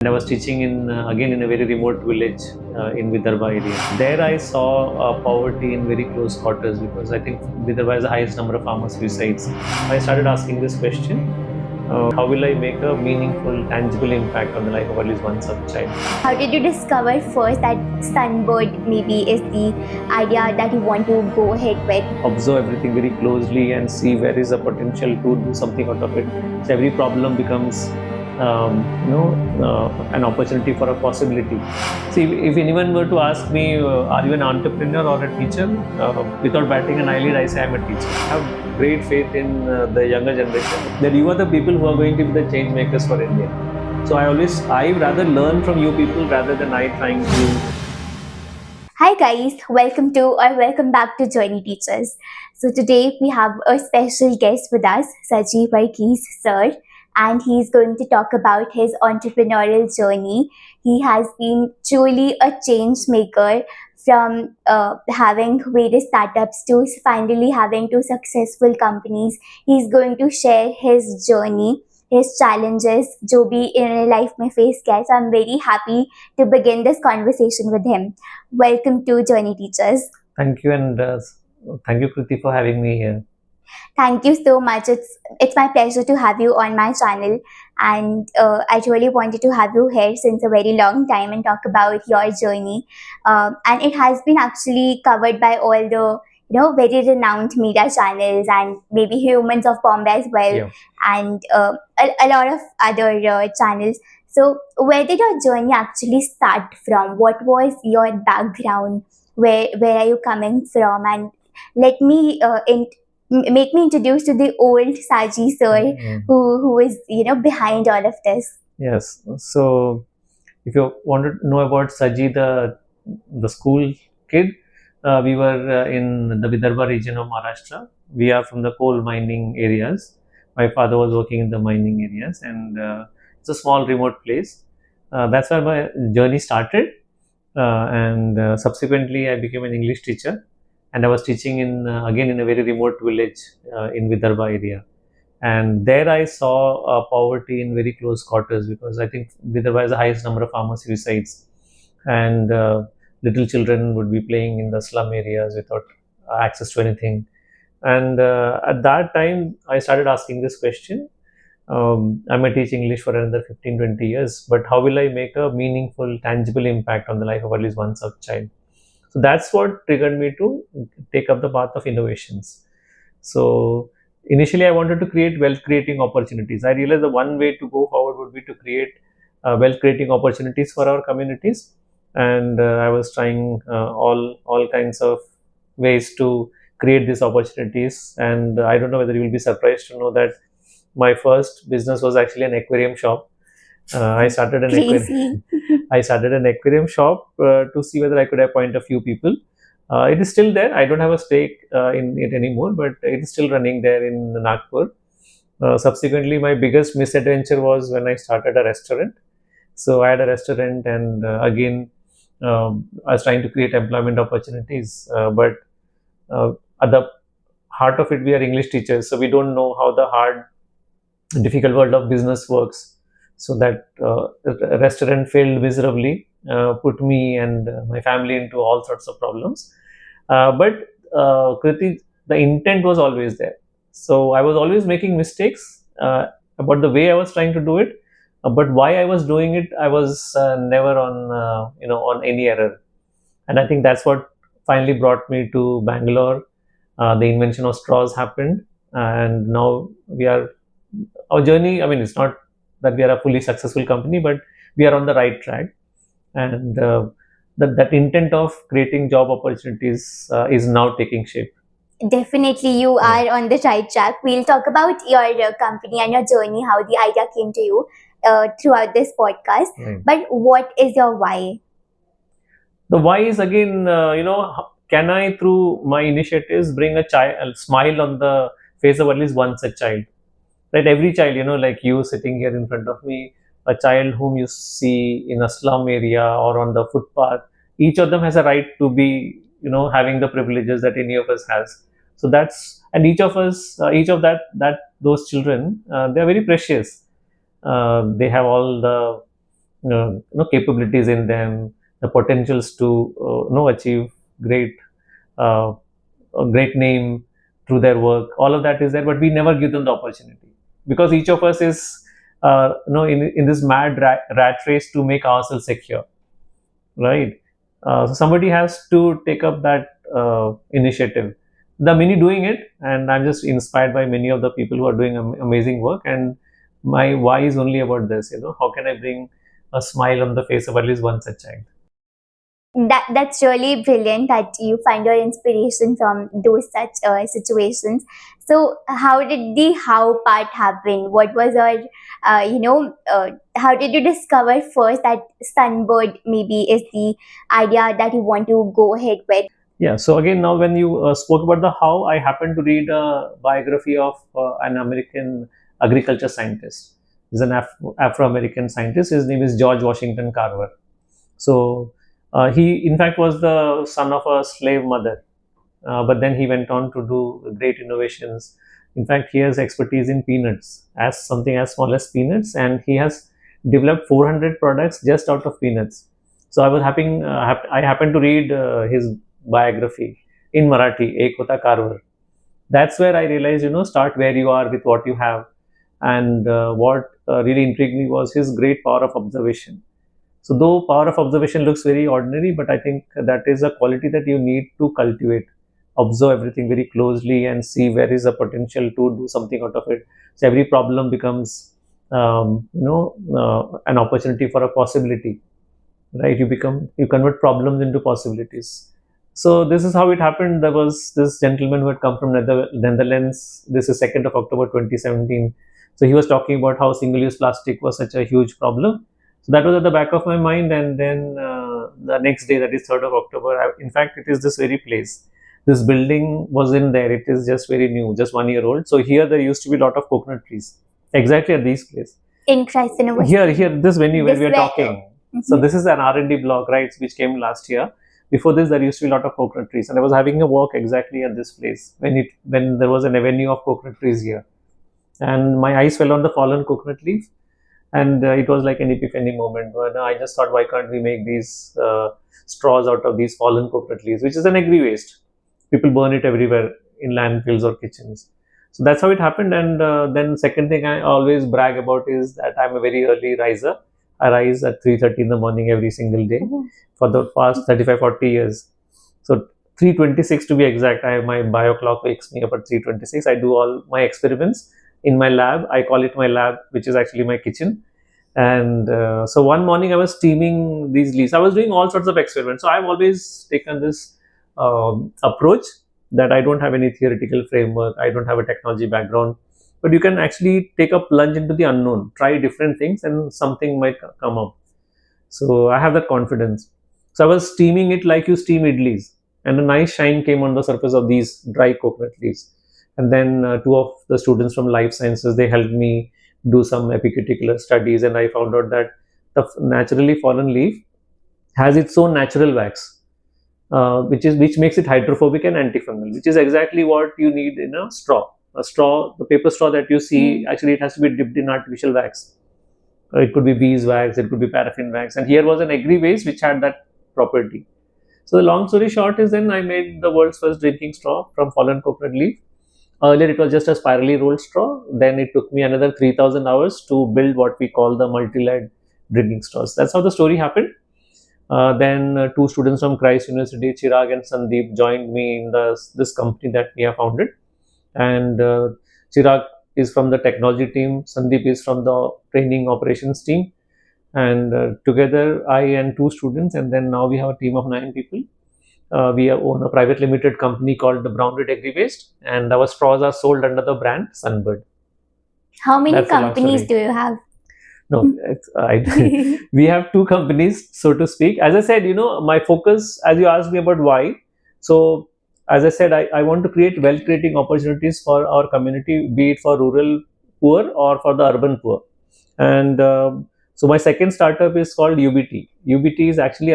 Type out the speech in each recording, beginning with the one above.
And I was teaching in again in a very remote village in Vidarbha area. There I saw poverty in very close quarters because I think Vidarbha has the highest number of farmer suicides. I started asking this question: How will I make a meaningful, tangible impact on the life of at least one such child? How did you discover first that Sunbird maybe is the idea that you want to go ahead with? Observe everything very closely and see where is the potential to do something out of it. So every problem becomes an opportunity for a possibility. See, if anyone were to ask me, are you an entrepreneur or a teacher? Without batting an eyelid, I say I'm a teacher. I have great faith in the younger generation that you are the people who are going to be the change makers for India. So I rather learn from you people rather than I trying to. Hi guys, welcome back to Journey Teachers. So today we have a special guest with us, Saji Varghese sir, and he's going to talk about his entrepreneurial journey. He has been truly a change maker from having various startups to finally having two successful companies. He's going to share his journey, his challenges, जो भी in life में face किया है. So I'm very happy to begin this conversation with him. Welcome to Journey Teachers. Thank you, and thank you, Kriti, for having me here. Thank you so much. It's my pleasure to have you on my channel, and I really wanted to have you here since a very long time and talk about your journey. And it has been actually covered by all the very renowned media channels and maybe Humans of Bombay as well, Yeah. and a lot of other channels. So, where did your journey actually start from? What was your background? Where are you coming from? And let me make me introduce to the old Saji sir, who is behind all of this. Yes. So, if you want to know about Saji, the school kid, we were in the Vidarbha region of Maharashtra. We are from the coal mining areas. My father was working in the mining areas, and it's a small remote place. That's where my journey started, and subsequently I became an English teacher, and I was teaching in again in a very remote village in Vidarbha area. And there I saw poverty in very close quarters because I think Vidarbha has the highest number of farmer suicides, and little children would be playing in the slum areas without access to anything. And at that time, I started asking this question. I might teach English for another 15, 20 years, but how will I make a meaningful, tangible impact on the life of at least one such child? So that's what triggered me to take up the path of innovations. So initially, I wanted to create wealth creating opportunities. I realized the one way to go forward would be to create wealth creating opportunities for our communities, and I was trying all kinds of ways to create these opportunities. And I don't know whether you will be surprised to know that my first business was actually an aquarium shop. I started an aquarium. I started an aquarium shop to see whether I could appoint a few people. It is still there. I don't have a stake in it anymore, but it is still running there in Nagpur. Subsequently, my biggest misadventure was when I started a restaurant. So I had a restaurant, and again, I was trying to create employment opportunities. But at the heart of it, we are English teachers, so we don't know how the hard, difficult world of business works. So that restaurant failed miserably, put me and my family into all sorts of problems. But Kriti, the intent was always there. So I was always making mistakes about the way I was trying to do it, but why I was doing it, I was never on any error. And I think that's what finally brought me to Bangalore. The invention of straws happened, and now we are our journey. I mean, it's not that we are a fully successful company, but we are on the right track, and that intent of creating job opportunities is now taking shape. Definitely, you are on the right track. We'll talk about your company and your journey, how the idea came to you throughout this podcast. Right. But what is your why? The why is again, can I through my initiatives bring a smile on the face of at least one such child? Right, every child, like you sitting here in front of me, a child whom you see in a slum area or on the footpath, each of them has a right to be, having the privileges that any of us has. So that's, and each of us, each of those children, they are very precious. They have all the capabilities in them, the potentials to achieve great uh, a great name through their work. All of that is there, but we never give them the opportunity because each of us is in this mad rat race to make ourselves secure, right? So somebody has to take up that initiative. The many doing it, and I'm just inspired by many of the people who are doing amazing work. And my why is only about this. How can I bring a smile on the face of at least one such child? That's really brilliant that you find your inspiration from those such situations. So how did the how part happen? What was your how did you discover first that Sunbird maybe is the idea that you want to go ahead with? Yeah. So again, now when you spoke about the how, I happened to read a biography of an American agriculture scientist. He's an Afro-American scientist. His name is George Washington Carver. So he, in fact, was the son of a slave mother, but then he went on to do great innovations. In fact, he has expertise in peanuts, as something as small as peanuts, and he has developed 400 products just out of peanuts. So I happened to read his biography in Marathi, Ek Hota Carver. That's where I realized, start where you are with what you have. And what really intrigued me was his great power of observation. So, though power of observation looks very ordinary, but I think that is a quality that you need to cultivate. Observe everything very closely and see where is the potential to do something out of it. So, every problem becomes, an opportunity for a possibility, right? You convert problems into possibilities. So this is how it happened. There was this gentleman who had come from Netherlands. This is 2nd of October 2017. So he was talking about how single-use plastic was such a huge problem. So that was at the back of my mind. And then the next day, that is 3rd of October, in fact, it is this very place. This building was in there. It is just very new, just 1 year old. So here there used to be a lot of coconut trees, exactly at these place. In Christ University. Here, this venue where This we are way. talking. So this is an R&D block, right, which came last year. Before this, there used to be a lot of coconut trees, and I was having a walk exactly at this place when there was an avenue of coconut trees here, and my eyes fell on the fallen coconut leaf, and it was like an epiphany moment. But I just thought, why can't we make these straws out of these fallen coconut leaves, which is an agri waste? People burn it everywhere in landfills or kitchens. So that's how it happened. And then second thing I always brag about is that I'm a very early riser. I rise at 3:30 in the morning every single day for the past 35-40 years. So 3:26 to be exact. My bio clock wakes me up at 3:26. I do all my experiments in my lab. I call it my lab, which is actually my kitchen. And so one morning I was steaming these leaves. I was doing all sorts of experiments. So I've always taken this approach that I don't have any theoretical framework. I don't have a technology background, but you can actually take a plunge into the unknown, try different things, and something might come up. So I have that confidence. So I was steaming it like you steam idlis, and a nice shine came on the surface of these dry coconut leaves. And then two of the students from life sciences, they helped me do some epicuticular studies, and I found out that the naturally fallen leaf has its own natural wax, which makes it hydrophobic and antifungal, which is exactly what you need in a straw. A straw, the paper straw that you see, actually it has to be dipped in artificial wax. It could be beeswax, it could be paraffin wax, and here was an agri waste which had that property. So the long story short is, then I made the world's first drinking straw from fallen coconut leaf. Earlier it was just a spirally rolled straw. Then it took me another 3,000 hours to build what we call the multi-layered drinking straws. That's how the story happened. Then two students from Christ University, Chirag and Sandeep, joined me in this company that we have founded. And Chirag is from the technology team, Sandeep is from the training operations team. And together, I and two students, and then now we have a team of 9 people. We own a private limited company called the Brown Red Agri Waste, and our straws are sold under the brand Sunbird. How many That's a long companies do story. you have? No, we have two companies, so to speak. As I said, my focus, as you asked me about why. So, as I said, I want to create wealth creating opportunities for our community, be it for rural poor or for the urban poor. And so, my second startup is called UBT. UBT is actually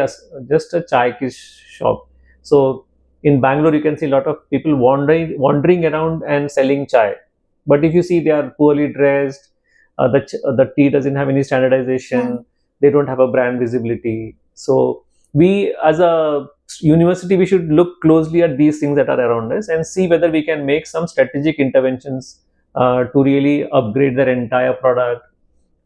just a chai shop. So, in Bangalore, you can see a lot of people wandering around and selling chai. But if you see, they are poorly dressed. The tea doesn't have any standardization. they don't have a brand visibility. So we, as a university, we should look closely at these things that are around us and see whether we can make some strategic interventions to really upgrade their entire product,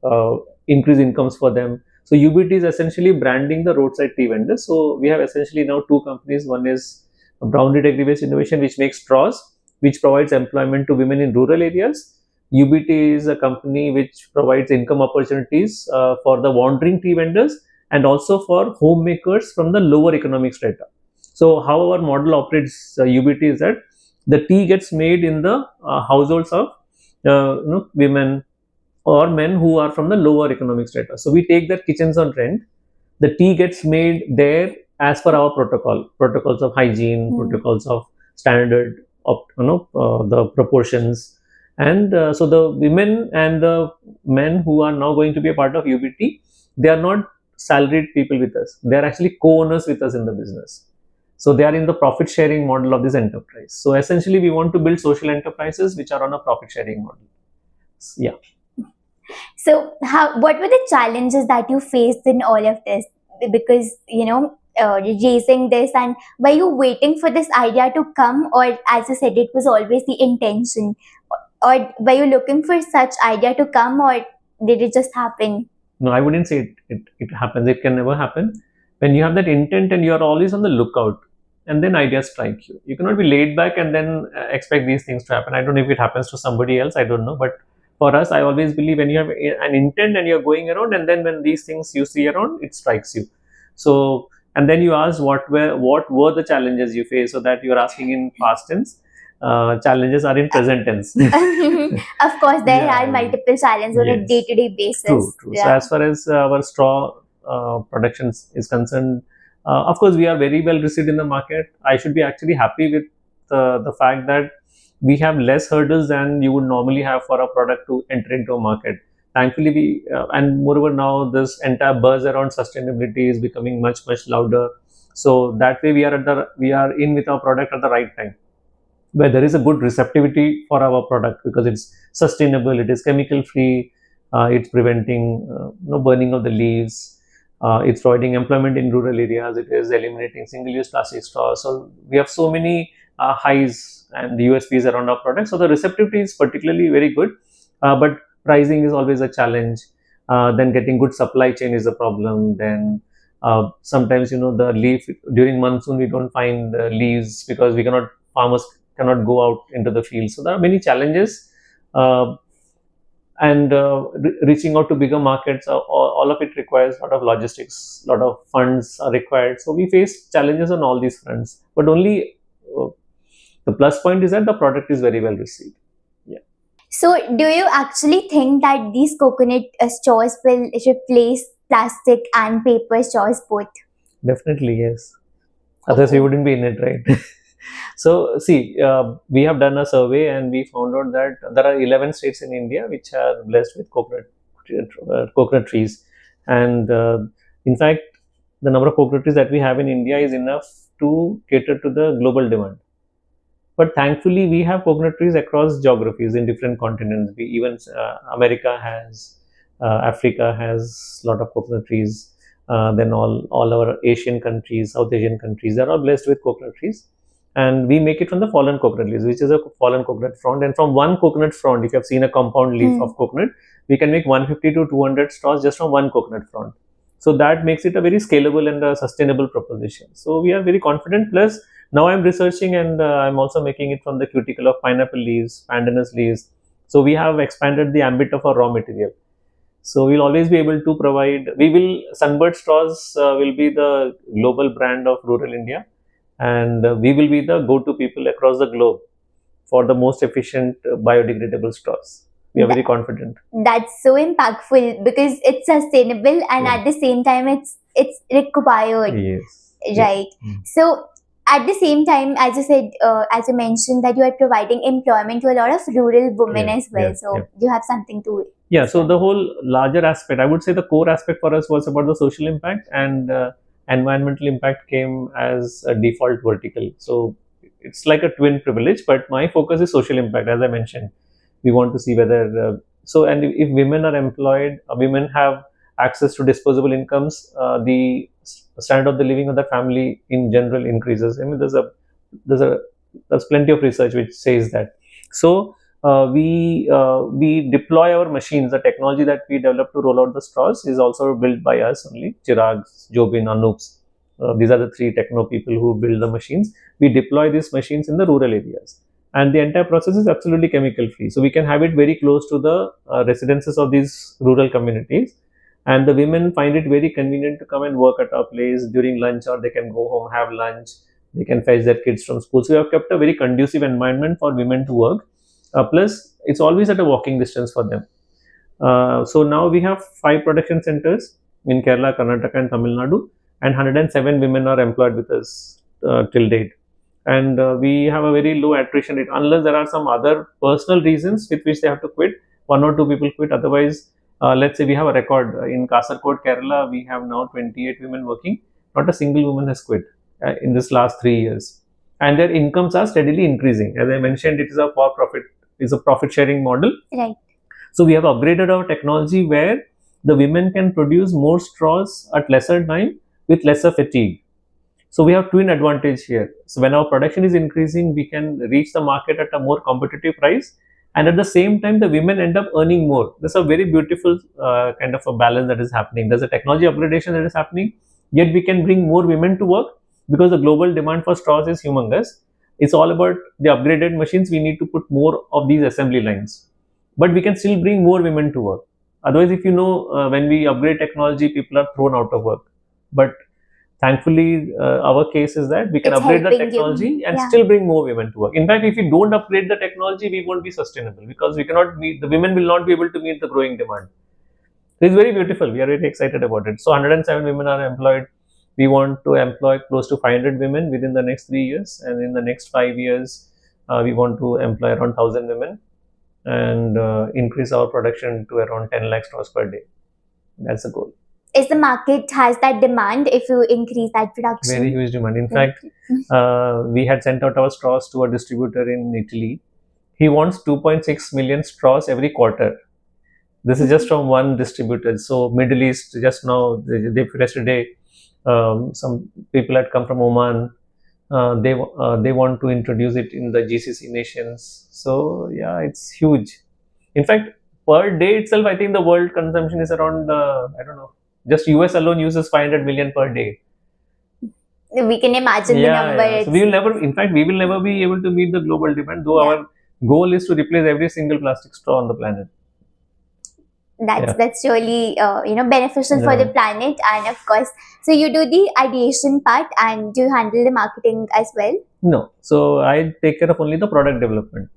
uh, increase incomes for them. So UBT is essentially branding the roadside tea vendors. So we have essentially now two companies. One is Brownlee Agri-Waste Innovation, which makes straws, which provides employment to women in rural areas. UBT is a company which provides income opportunities for the wandering tea vendors and also for homemakers from the lower economic strata. So how our model operates UBT is that the tea gets made in the households of women or men who are from the lower economic strata. So we take their kitchens on rent. The tea gets made there as per our protocols of hygiene, protocols of standard of the proportions, and so the women and the men who are now going to be a part of UBT, they are not salaried people with us. They are actually co-owners with us in the business. So they are in the profit sharing model of this enterprise. So essentially, we want to build social enterprises which are on a profit sharing model. Yeah. So, what were the challenges that you faced in all of this? Because raising this, and were you waiting for this idea to come, or as you said, it was always the intention, or were you looking for such idea to come, or did it just happen? No, I wouldn't say it happens. It can never happen. When you have that intent and you are always on the lookout, and then ideas strike you. You cannot be laid back and then expect these things to happen. I don't know if it happens to somebody else. I don't know. But for us, I always believe when you have an intent and you're going around, and then when these things you see around, it strikes you. So, and then you ask what were the challenges you faced, so that you're asking in past tense. Challenges are in present tense. Of course, there Yeah, are multiple challenges on a yes. day-to-day basis. True, true. So Yeah. as far as our straw production is concerned, of course, we are very well received in the market. I should be actually happy with the fact that we have less hurdles than you would normally have for a product to enter into a market. Thankfully, we and moreover now this entire buzz around sustainability is becoming much louder. So that way we are in with our product at the right time, where there is a good receptivity for our product because it's sustainable, it is chemical free, it's preventing burning of the leaves, it's providing employment in rural areas, it is eliminating single-use plastic straws. So we have so many highs and USPs around our product. So the receptivity is particularly very good, but pricing is always a challenge. Then getting good supply chain is a problem. Then sometimes the leaf during monsoon we don't find leaves because we cannot farmers cannot go out into the field. So there are many challenges, and reaching out to bigger markets. All of it requires a lot of logistics, a lot of funds are required. So we face challenges on all these fronts. But only the plus point is that the product is very well received. Yeah. So, do you actually think that these coconut straws will replace plastic and paper straws both? Definitely, yes. Otherwise, we wouldn't be in it, right? So, see, we have done a survey and we found out that there are 11 states in India which are blessed with coconut trees. And in fact, the number of coconut trees that we have in India is enough to cater to the global demand. But thankfully, we have coconut trees across geographies in different continents. We even America has, Africa has a lot of coconut trees. Then all our Asian countries, South Asian countries, they are all blessed with coconut trees. And we make it from the fallen coconut leaves, which is a fallen coconut frond. And from one coconut frond, if you have seen a compound leaf of coconut, we can make 150 to 200 straws just from one coconut frond. So that makes it a very scalable and a sustainable proposition. So we are very confident. Plus, now I'm researching and I'm also making it from the cuticle of pineapple leaves, pandanus leaves. So we have expanded the ambit of our raw material. So we'll always be able to provide. Sunbird straws will be the global brand of rural India, and we will be the go-to people across the globe for the most efficient biodegradable straws. We are very confident. That's so impactful because it's sustainable and Yeah. at the same time it's required, Yes. right? So at the same time, as you said, as you mentioned that you are providing employment to a lot of rural women Yeah, as well. yeah, So yeah. you have something to Yeah, so the whole larger aspect, I would say the core aspect for us was about the social impact, and environmental impact came as a default vertical. So it's like a twin privilege, but my focus is social impact. As I mentioned, we want to see whether and if women are employed, women have access to disposable incomes, the standard of the living of the family in general increases. I mean, there's a there's plenty of research which says that. So we deploy our machines. The technology that we develop to roll out the straws is also built by us only. Chirag, Jobin, Anups. These are the three techno people who build the machines. We deploy these machines in the rural areas, and the entire process is absolutely chemical free. So we can have it very close to the residences of these rural communities, and the women find it very convenient to come and work at our place during lunch, or they can go home, have lunch, they can fetch their kids from school. So we have kept a very conducive environment for women to work. Plus, it's always at a walking distance for them. So now we have 5 production centers in Kerala, Karnataka, and Tamil Nadu, and 107 women are employed with us till date. And we have a very low attrition rate, unless there are some other personal reasons with which they have to quit. 1 or 2 people quit. Otherwise, let's say we have a record in Kasargod, Kerala. We have now 28 women working. Not a single woman has quit in this last 3 years, and their incomes are steadily increasing. As I mentioned, it is a for profit, is a profit sharing model. Right. So we have upgraded our technology where the women can produce more straws at lesser time with lesser fatigue. So we have twin advantage here. So when our production is increasing, we can reach the market at a more competitive price, and at the same time, the women end up earning more. There's a very beautiful kind of a balance that is happening. There's a technology upgradation that is happening, yet we can bring more women to work because the global demand for straws is humongous. It's all about the upgraded machines. We need to put more of these assembly lines, but we can still bring more women to work. Otherwise, if you know, when we upgrade technology, people are thrown out of work. But thankfully, our case is that we can It's upgrade the helping you. technology and Yeah. still bring more women to work. In fact, if we don't upgrade the technology, we won't be sustainable because we cannot meet, the women will not be able to meet the growing demand. It's very beautiful. We are very excited about it. So 107 women are employed. We want to employ close to 500 women within the next 3 years, and in the next 5 years, we want to employ around 1,000 women and increase our production to around 10 lakh straws per day. That's the goal. Is the market has that demand if you increase that production? Very huge demand. In Right. fact, we had sent out our straws to a distributor in Italy. He wants 2.6 million straws every quarter. This is just from one distributor. So Middle East, just now, yesterday, some people had come from Oman. They want to introduce it in the GCC nations. So yeah, it's huge. In fact, per day itself, I think the world consumption is around, I don't know, just US alone uses 500 million per day. We can imagine the number. Yeah. So we will never, in fact, we will never be able to meet the global demand, though Yeah. our goal is to replace every single plastic straw on the planet. That's really beneficial for the Yeah. planet, and of course, so you do the ideation part and do you handle the marketing as well? No. So I take care of only the product development.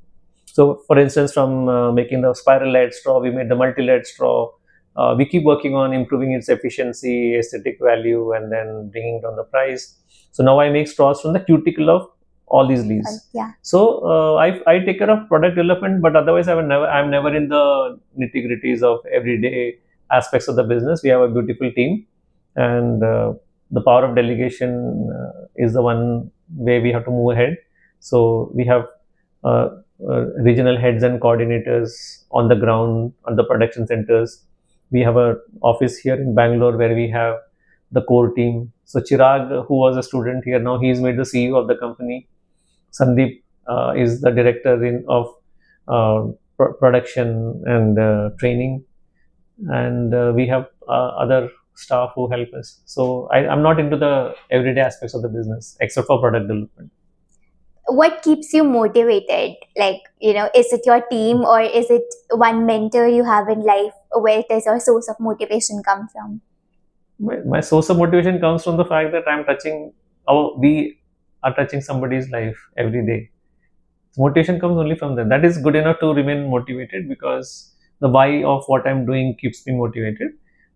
So, for instance, from making the spiral layered straw, we made the multi layered straw. We keep working on improving its efficiency, aesthetic value, and then bringing down the price. So now I make straws from the cuticle of all these leaves. Yeah. So I take care of product development, but otherwise I'm never in the nitty gritties of everyday aspects of the business. We have a beautiful team, and the power of delegation is the one way we have to move ahead. So we have regional heads and coordinators on the ground on the production centers. We have a office here in Bangalore where we have the core team. So Chirag, who was a student here, now he's made the CEO of the company. Sandeep is the director of production and training, and we have other staff who help us. So I'm not into the everyday aspects of the business except for product development. What keeps you motivated? Like, is it your team or is it one mentor you have in life? Where does your source of motivation come from? My source of motivation comes from the fact that we are touching somebody's life every day. Motivation comes only from that. That is good enough to remain motivated because the why of what I'm doing keeps me motivated.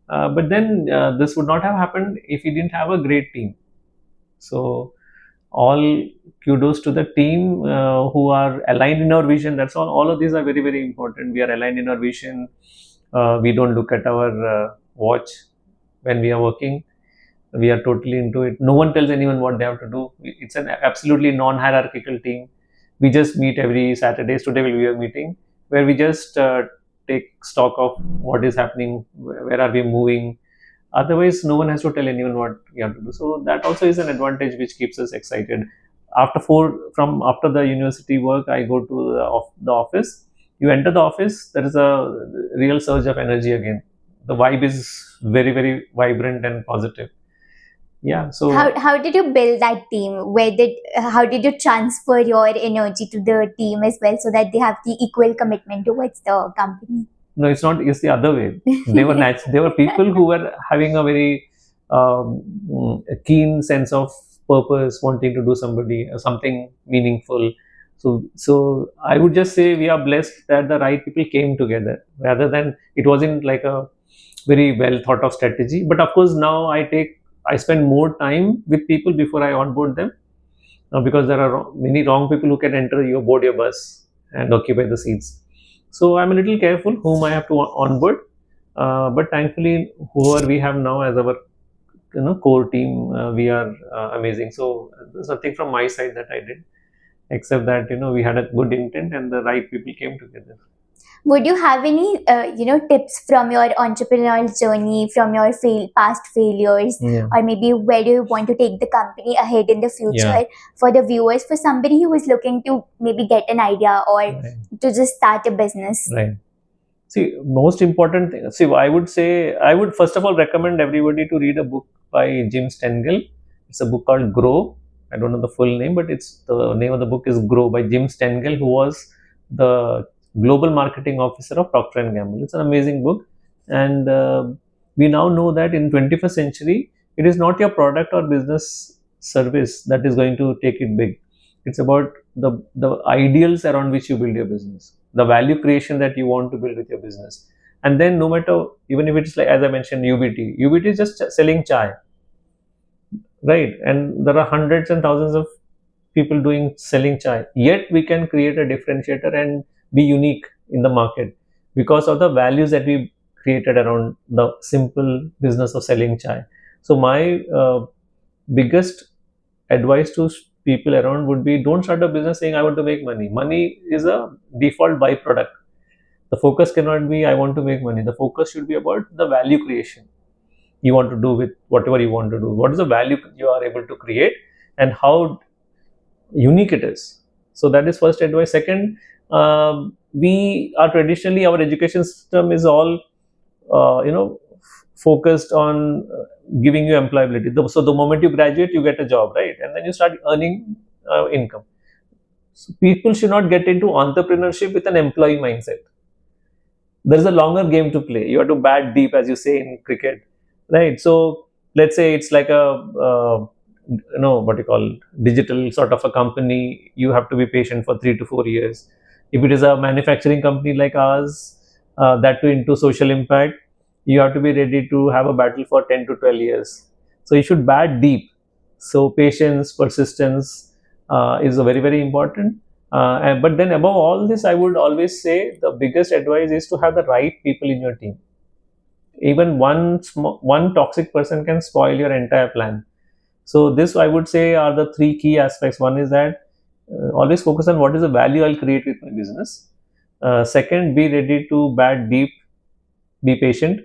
But then this would not have happened if we didn't have a great team. So all kudos to the team who are aligned in our vision. That's all of these are very, very important. We are aligned in our vision. We don't look at our watch when we are working. We are totally into it. No one tells anyone what they have to do. It's an absolutely non-hierarchical team. We just meet every Saturdays. Today will be a meeting where we just take stock of what is happening, where are we moving. Otherwise, no one has to tell anyone what you have to do. So that also is an advantage which keeps us excited. After the university work, I go to the office. You enter the office, there is a real surge of energy again. The vibe is very, very vibrant and positive. Yeah. So How did you build that team? How did you transfer your energy to the team as well, so that they have the equal commitment towards the company? no, it's not. It's the other way. They were people who were having a very a keen sense of purpose, wanting to do something meaningful. So I would just say we are blessed that the right people came together, rather than it wasn't like a very well thought of strategy. But of course, now I spend more time with people before I onboard them, because there are many wrong people who can enter your board your bus and occupy the seats. So I'm a little careful whom I have to onboard. But thankfully, whoever we have now as our core team, we are amazing. So there's nothing from my side that I did, except that we had a good intent and the right people came together. Would you have any, tips from your entrepreneurial journey, from your past failures, Yeah. or maybe where do you want to take the company ahead in the future, Yeah. for the viewers, for somebody who is looking to maybe get an idea or Right. to just start a business? Right. See, most important thing. See, I would first of all recommend everybody to read a book by Jim Stengel. It's a book called Grow. I don't know the full name, but it's the name of the book is Grow by Jim Stengel, who was the global marketing officer of Procter and Gamble. It's an amazing book, and we now know that in 21st century, it is not your product or business service that is going to take it big. It's about the ideals around which you build your business, the value creation that you want to build with your business. And then no matter, even if it's like, as I mentioned, UBT is just selling chai, right? And there are hundreds and thousands of people doing selling chai, yet we can create a differentiator and be unique in the market because of the values that we created around the simple business of selling chai. So my biggest advice to people around would be, don't start a business saying I want to make money. Money is a default byproduct. The focus cannot be I want to make money. The focus should be about the value creation you want to do with whatever you want to do. What is the value you are able to create and how unique it is. So that is first advice. Second, we are traditionally, our education system is all focused on giving you employability. So the moment you graduate, you get a job, right? And then you start earning income. So people should not get into entrepreneurship with an employee mindset. There is a longer game to play. You have to bat deep, as you say in cricket, right? So let's say it's like a what you call digital sort of a company. You have to be patient for 3 to 4 years. If it is a manufacturing company like ours, that too into social impact, you have to be ready to have a battle for 10 to 12 years. So you should bat deep. So patience, persistence is very, very important. But then above all this, I would always say the biggest advice is to have the right people in your team. Even one toxic person can spoil your entire plan. So this, I would say, are the three key aspects. One is that always focus on what is the value I'll create with my business. Second, be ready to bat deep, be patient.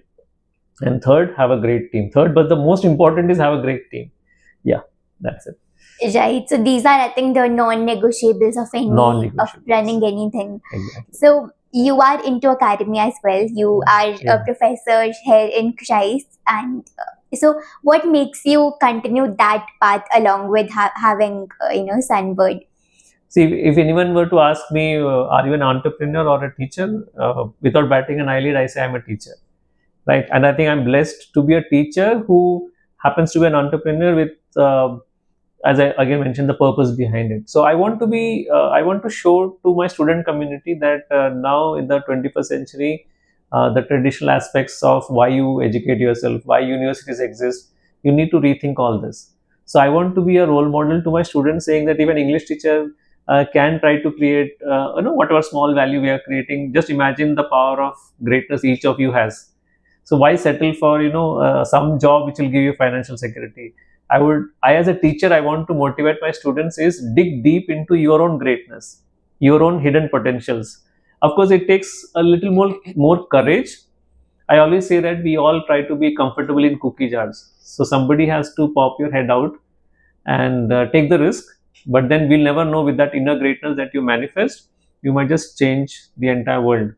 And third, have a great team. Third, but the most important is have a great team. Yeah, that's it. Right. So these are, I think, the non-negotiables of Non-negotiables. running anything. Exactly. So you are into academy as well. You are Yeah. a professor here in Christ, and so what makes you continue that path along with having Sunbird? See, if anyone were to ask me, are you an entrepreneur or a teacher? Without batting an eyelid, I say I'm a teacher, right? And I think I'm blessed to be a teacher who happens to be an entrepreneur with, as I again mentioned, the purpose behind it. So I want to show to my student community that now in the 21st century, the traditional aspects of why you educate yourself, why universities exist, you need to rethink all this. So I want to be a role model to my students, saying that even English teacher can try to create, whatever small value we are creating. Just imagine the power of greatness each of you has. So why settle for some job which will give you financial security? I as a teacher, I want to motivate my students is dig deep into your own greatness, your own hidden potentials. Of course, it takes a little more courage. I always say that we all try to be comfortable in cookie jars. So somebody has to pop your head out and take the risk. But then we'll never know, with that inner greatness that you manifest, you might just change the entire world.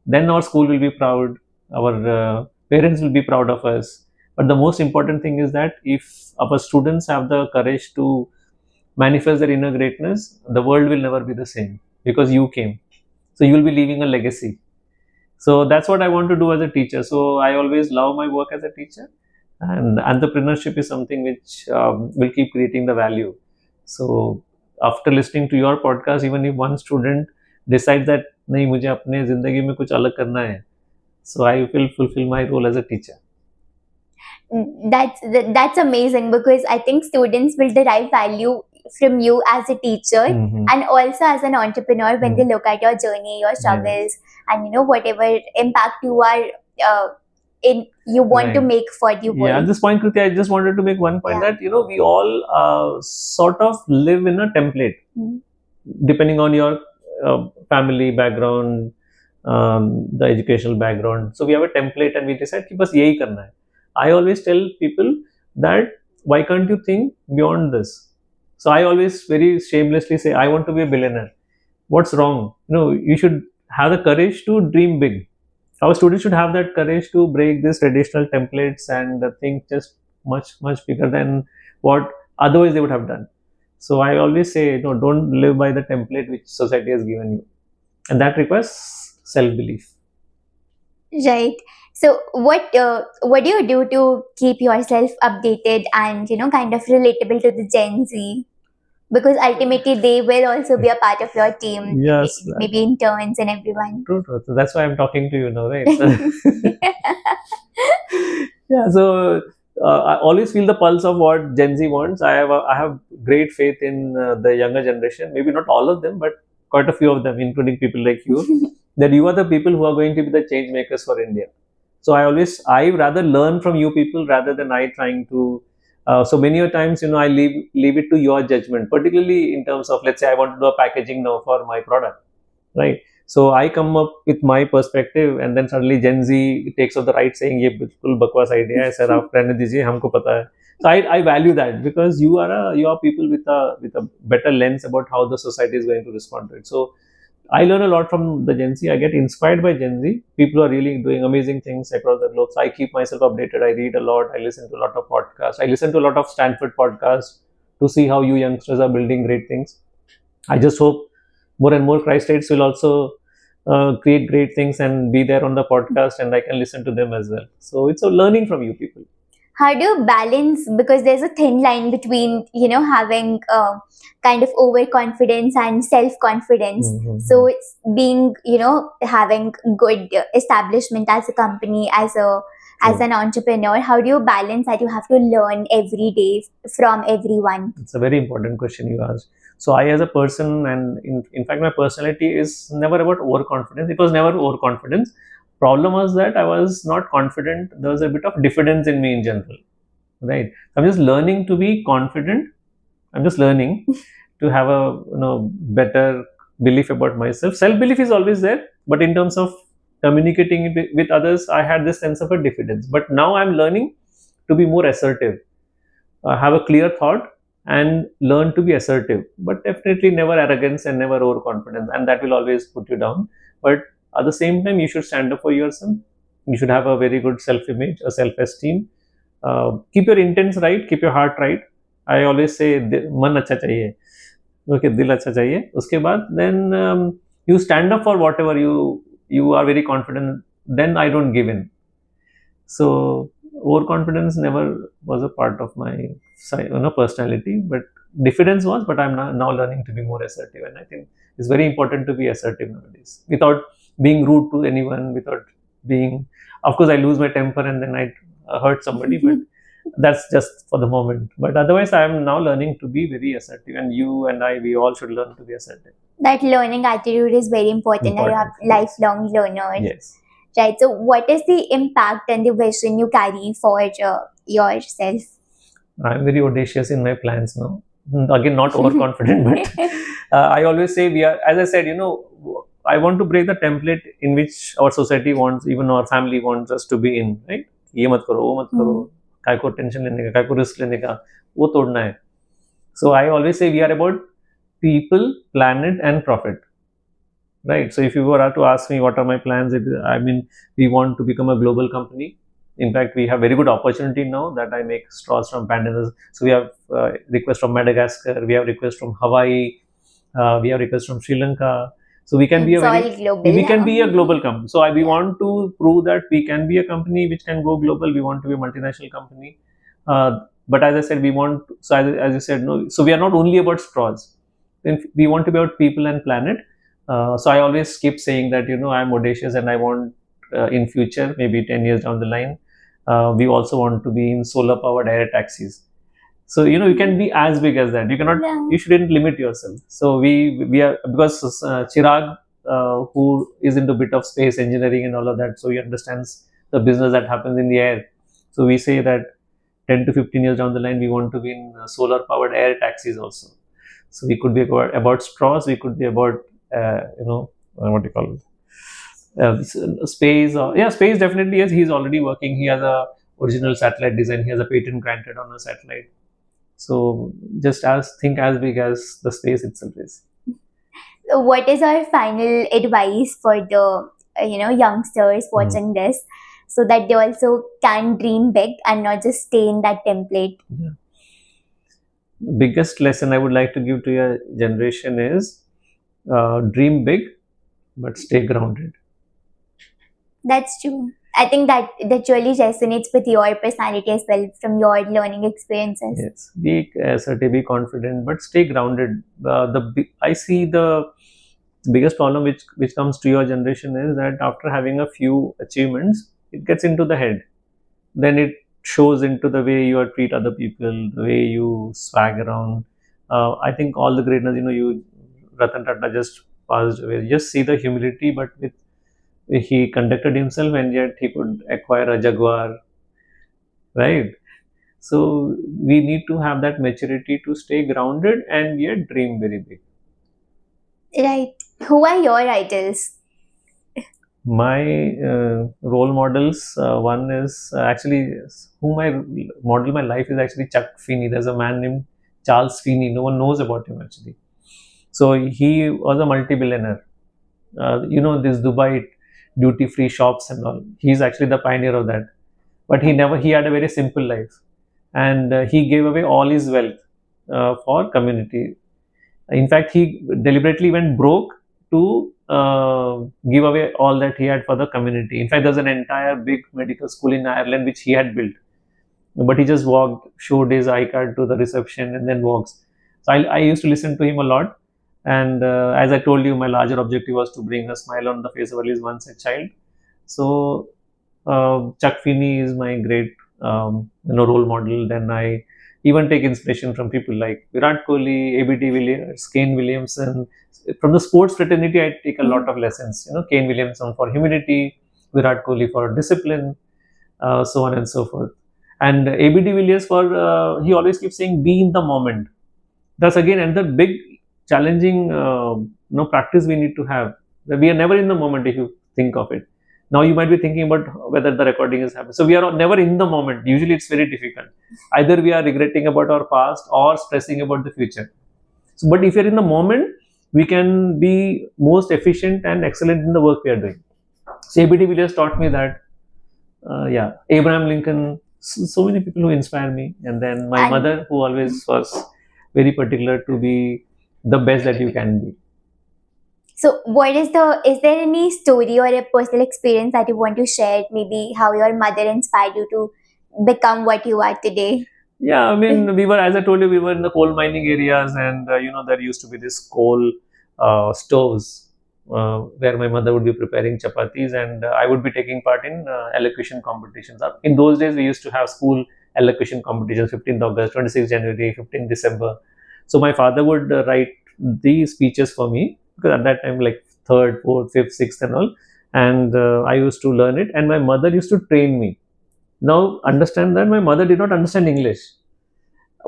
Then our school will be proud, our parents will be proud of us. But the most important thing is that if our students have the courage to manifest their inner greatness, the world will never be the same, because you came. So you will be leaving a legacy. So that's what I want to do as a teacher. So I always love my work as a teacher, and entrepreneurship is something which will keep creating the value. So after listening to your podcast, even if one student decides that नहीं मुझे अपने जिंदगी में कुछ अलग करना है, so I will fulfill my role as a teacher. That's amazing, because I think students will derive value from you as a teacher and also as an entrepreneur when they look at your journey, your struggles, and whatever impact you are you want to make for the world. Yeah, at this point, Kriti, I just wanted to make one point that we all sort of live in a template, depending on your family background, the educational background. So we have a template, and we decide कि बस यही करना है. I always tell people that why can't you think beyond this? So I always very shamelessly say, I want to be a billionaire. What's wrong? You should have the courage to dream big. Our students should have that courage to break these traditional templates and think just much bigger than what otherwise they would have done. So I always say, don't live by the template which society has given you, and that requires self-belief. Right. So what do you do to keep yourself updated and kind of relatable to the Gen Z? Because ultimately they will also be a part of your team. Yes. Maybe interns and everyone. True. So that's why I'm talking to you now, right? Yeah. So I always feel the pulse of what Gen Z wants. I have great faith in the younger generation. Maybe not all of them, but quite a few of them, including people like you, that you are the people who are going to be the change makers for India. So I rather learn from you people rather than I trying to. So many a times, I leave it to your judgment, particularly in terms of, let's say I want to do a packaging now for my product, right? So I come up with my perspective, and then suddenly Gen Z takes off the right, saying ये बिल्कुल बकवास idea है sir, आप रहने दीजिए, हमको पता है. So I value that, because you are people with a better lens about how the society is going to respond to it. So I learn a lot from the Gen Z. I get inspired by Gen Z. People are really doing amazing things across the globe. So I keep myself updated. I read a lot. I listen to a lot of podcasts. I listen to a lot of Stanford podcasts to see how you youngsters are building great things. I just hope more and more Christites will also create great things and be there on the podcast, and I can listen to them as well. So it's a learning from you people. How do you balance, because there's a thin line between having kind of overconfidence and self-confidence. So it's being having good establishment as a company, as an entrepreneur. How do you balance that? You have to learn every day from everyone. It's a very important question you asked. So I, as a person, and in fact my personality is never about overconfidence. It was never overconfidence. Problem was that I was not confident. There was a bit of diffidence in me in general, right? I'm just learning to be confident. I'm just learning to have a better belief about myself. Self belief is always there, but in terms of communicating it with others, I had this sense of a diffidence. But now I'm learning to be more assertive, have a clear thought, and learn to be assertive. But definitely never arrogance and never overconfidence, and that will always put you down. But at the same time, you should stand up for yourself. You should have a very good self-image, a self-esteem. Keep your intents right, keep your heart right. I always say, मन अच्छा चाहिए, okay, दिल अच्छा चाहिए. उसके बाद then you stand up for whatever you are very confident. Then I don't give in. So overconfidence never was a part of my personality, but diffidence was. But I'm now learning to be more assertive, and I think it's very important to be assertive nowadays, without being rude to anyone, without being. Of course, I lose my temper and then I hurt somebody, but that's just for the moment. But otherwise, I am now learning to be very assertive, and you and I, we all should learn to be assertive. That learning attitude is very important. You have lifelong learners. Yes. Right. So, what is the impact and the vision you carry for yourself? I'm very audacious in my plans now. Again, not overconfident, but I always say we are, as I said, I want to break the template in which our society wants, even our family wants us to be in, right? ये मत करो, वो मत करो, काय को tension लेने का, काय को रिस्क लेने का, वो तोड़ना है. So I always say we are about people, planet, and profit. Right. So if you were to ask me what are my plans, I mean, we want to become a global company. In fact, we have very good opportunity now that I make straws from pandanus. So we have requests from Madagascar, we have requests from Hawaii, we have requests from Sri Lanka. So we can be It's all global. we can be a global company. So we want to prove that we can be a company which can go global. We want to be a multinational company. But as I said, we want, so as you said, no, so we are not only about straws. We want to be about people and planet. So I always keep saying that I'm audacious and I want in future, maybe 10 years down the line, we also want to be in solar powered air taxis. So you can be as big as that. You cannot. Yeah. You shouldn't limit yourself. So we are, because Chirag, who is into bit of space engineering and all of that, so he understands the business that happens in the air. So we say that 10 to 15 years down the line, we want to be in solar powered air taxis also. So we could be about straws. We could be about what do you call it? Space. Yeah, space definitely. Yes, he's already working. He has a original satellite design. He has a patent granted on a satellite. So just think as big as the space itself is. So what is our final advice for the youngsters watching this, so that they also can dream big and not just stay in that template? Yeah. Biggest lesson I would like to give to your generation is dream big, but stay grounded. That's true. I think that really resonates with your personality as well from your learning experiences. Yes, be assertive, be confident, but stay grounded. I see the biggest problem which comes to your generation is that after having a few achievements, it gets into the head. Then it shows into the way you treat other people, the way you swag around. I think all the greatness, Ratan Tata just passed away. Just see the humility, but he conducted himself, and yet he could acquire a Jaguar, right? So we need to have that maturity to stay grounded and yet dream very big. Right. Who are your idols? My role models, one is actually whom I model my life is actually Chuck Feeney. There's a man named Charles Feeney. No one knows about him actually. So he was a multi-billionaire. This Dubai duty-free shops and all. He's actually the pioneer of that. But he had a very simple life, and he gave away all his wealth for community. In fact, he deliberately went broke to give away all that he had for the community. In fact, there's an entire big medical school in Ireland which he had built, but he just walked, showed his I-card to the reception, and then walks. So I used to listen to him a lot, and as I told you, my larger objective was to bring a smile on the face of at least one such child. So Chuck Feeney is my great role model. Then I even take inspiration from people like Virat Kohli, ABD Williams, Kane Williamson. From the sports fraternity, I take a lot of lessons. Kane Williamson for humility, Virat Kohli for discipline, so on and so forth. And ABD Williams he always keeps saying, "Be in the moment." That's again another big challenging practice we need to have. We are never in the moment if you think of it. Now you might be thinking about whether the recording is happening. So we are never in the moment. Usually it's very difficult. Either we are regretting about our past or stressing about the future. So, but if you're in the moment, we can be most efficient and excellent in the work we are doing. So ABD Williams taught me that. Abraham Lincoln, so many people who inspire me. And then my mother, who always was very particular to be the best that you can be. So is there any story or a personal experience that you want to share? Maybe how your mother inspired you to become what you are today? Yeah, I mean, as I told you, we were in the coal mining areas, and there used to be this coal stoves where my mother would be preparing chapatis, and I would be taking part in elocution competitions. In those days, we used to have school elocution competitions, 15th August, 26th January, 15th December. So my father would write these speeches for me, because at that time, like 3rd, 4th, 5th, 6th and all, and I used to learn it, and my mother used to train me. Now understand that my mother did not understand English.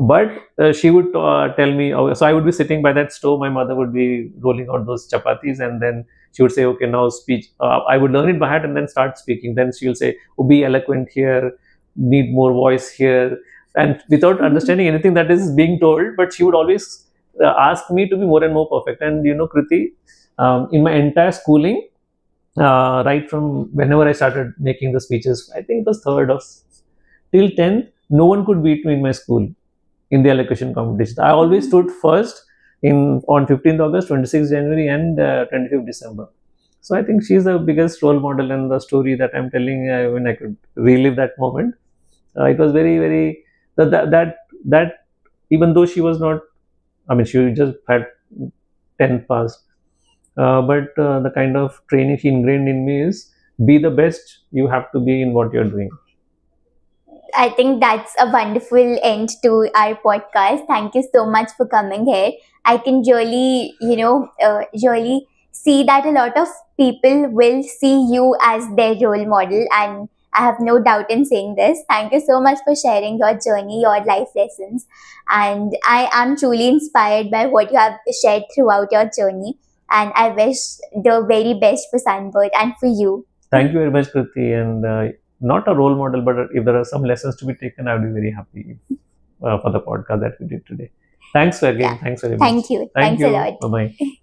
But she would tell me, oh, so I would be sitting by that stove, my mother would be rolling out those chapatis, and then she would say, okay, now speech. I would learn it by heart and then start speaking. Then she'll say, oh, be eloquent here, need more voice here, and without understanding anything that is being told, but she would always ask me to be more and more perfect. And Kriti, in my entire schooling, right from whenever I started making the speeches, I think it was third or till 10th, no one could beat me in my school in the elocution competition. I always stood first in on 15th August, 26th January, and 25th December. So I think she's the biggest role model, and the story that I'm telling, when I could relive that moment, it was very, very that even though she was not, I mean, she just had 10th pass, but the kind of training she ingrained in me is be the best you have to be in what you're doing. I think that's a wonderful end to our podcast. Thank you so much for coming here. I can really, really see that a lot of people will see you as their role model, and I have no doubt in saying this. Thank you so much for sharing your journey, your life lessons, and I am truly inspired by what you have shared throughout your journey. And I wish the very best for Sunbird and for you. Thank you very much, Kriti. And not a role model, but if there are some lessons to be taken, I would be very happy for the podcast that we did today. Thanks again. Yeah. Thanks very much. Thank you. Thank Thanks a you. lot. Bye bye.